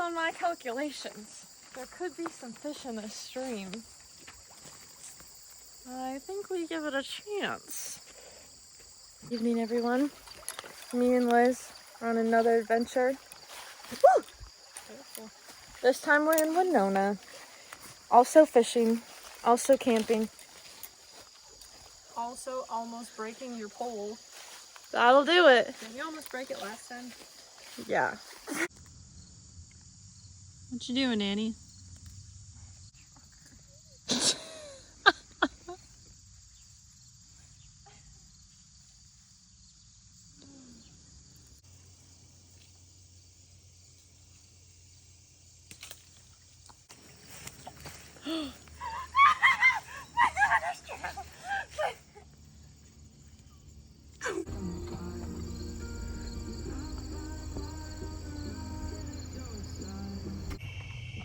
on my calculations, there could be some fish in this stream. I think we give it a chance. Evening, everyone. Me and Liz are on another adventure. Woo! This time we're in Winona. Also fishing, also camping. Also almost breaking your pole. That'll do it. Did we almost break it last time? Yeah. What you doing, Annie?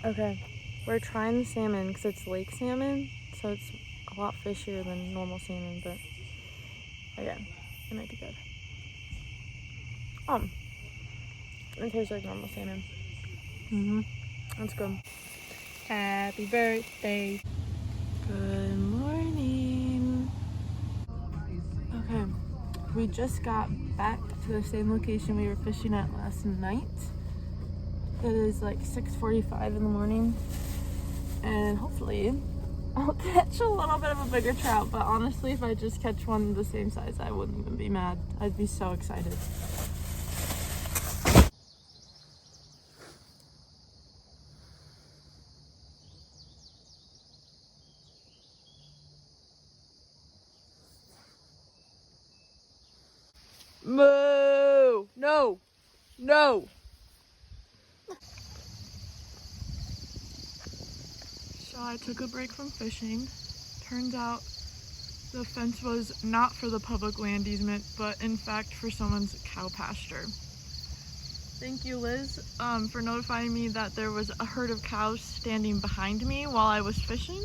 Okay, we're trying the salmon because it's lake salmon, so it's a lot fishier than normal salmon, but again, it might be good. It tastes like normal salmon. That's good. Happy birthday. Good morning. Okay, we just got back to the same location we were fishing at last night. It is like 6:45 in the morning, and hopefully I'll catch a little bit of a bigger trout, but honestly, if I just catch one the same size, I wouldn't even be mad. I'd be so excited. Moo! No! No! So I took a break from fishing. Turns out the fence was not for the public land easement, but in fact for someone's cow pasture. Thank you, Liz, for notifying me that there was a herd of cows standing behind me while I was fishing.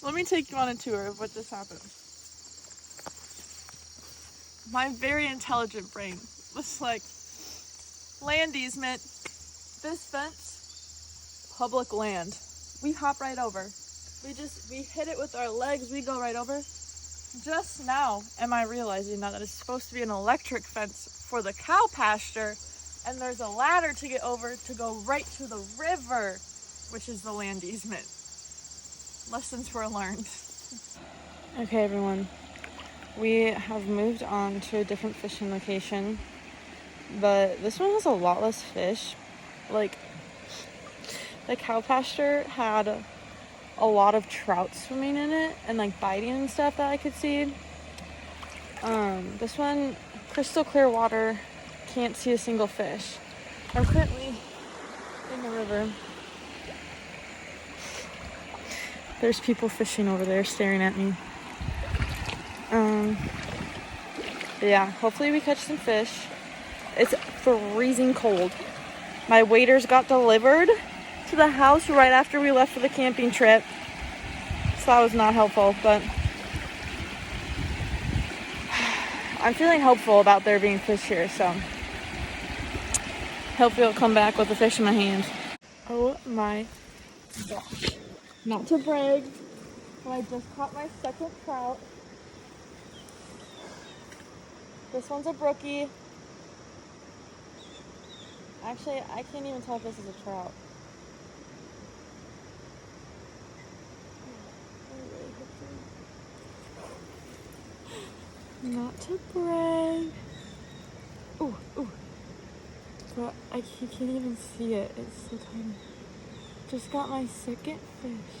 Let me take you on a tour of what just happened. My very intelligent brain was like, land easement, this fence, public land. We hop right over. We hit it with our legs, we go right over. Just now am I realizing that it's supposed to be an electric fence for the cow pasture, and there's a ladder to get over to go right to the river, which is the land easement. Lessons were learned. Okay, everyone. We have moved on to a different fishing location, but this one has a lot less fish. Like, the cow pasture had a lot of trout swimming in it and like biting and stuff that I could see. This one, crystal clear water, can't see a single fish. I'm currently in the river. There's people fishing over there staring at me. Yeah, hopefully we catch some fish. It's freezing cold. My waders got delivered to the house right after we left for the camping trip, so that was not helpful, but I'm feeling hopeful about there being fish here, so hopefully I'll come back with a fish in my hand. Oh my gosh. Not to brag, but I just caught my second trout. This one's a brookie. Actually, I can't even tell if this is a trout. Not to brag. Ooh, ooh. But you can't even see it. It's so tiny. Just got my second fish.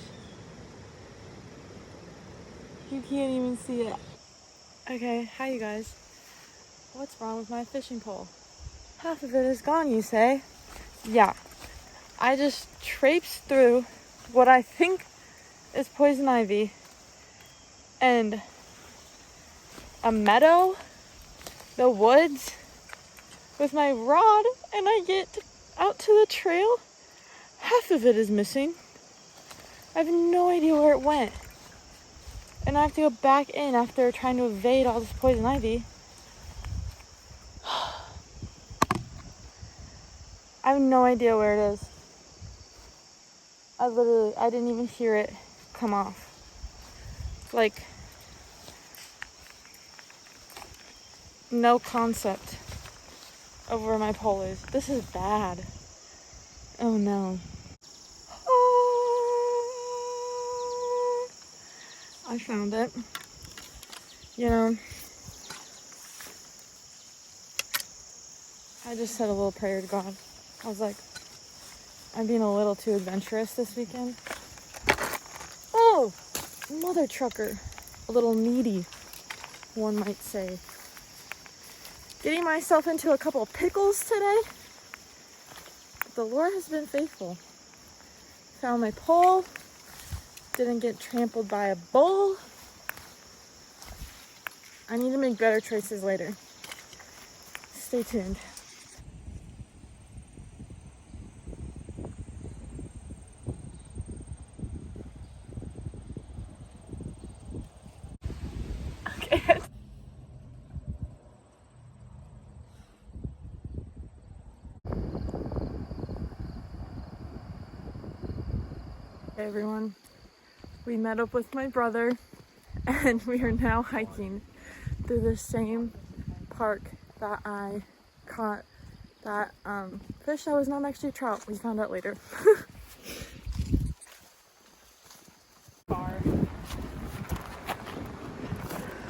You can't even see it. Okay, hi you guys. What's wrong with my fishing pole? Half of it is gone, you say? Yeah. I just traipsed through what I think is poison ivy and a meadow, the woods, with my rod, and I get out to the trail. Half of it is missing. I have no idea where it went. And I have to go back in after trying to evade all this poison ivy. I have no idea where it is. I didn't even hear it come off. Like, no concept of where my pole is. This is bad. Oh no. I found it. You know, I just said a little prayer to God. I was like, I'm being a little too adventurous this weekend. Oh, mother trucker. A little needy, one might say. Getting myself into a couple of pickles today. The Lord has been faithful. Found my pole. Didn't get trampled by a bull. I need to make better choices later. Stay tuned. Okay. Hey everyone. We met up with my brother and we are now hiking through the same park that I caught that fish that was not actually trout. We found out later.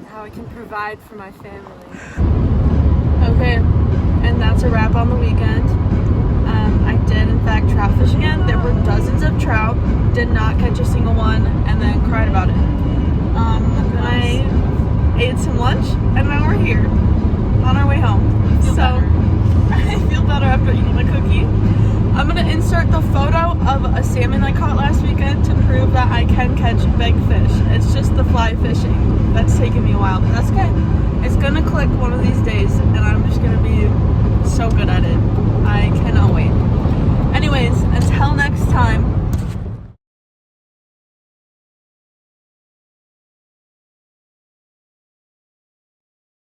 How I can provide for my family. Okay, and that's a wrap on the weekend. I did in fact trout fish again. There were dozens of trout, did not catch a single one, and then cried about it. Then I ate some lunch, and now we're here on our way home. I feel better after eating a cookie. I'm gonna insert the photo of a salmon I caught last weekend to prove that I can catch big fish. It's just the fly fishing that's taken me a while, but that's okay. It's gonna click one of these days, and I'm just gonna be so good at it. I cannot wait. Anyways, until next time,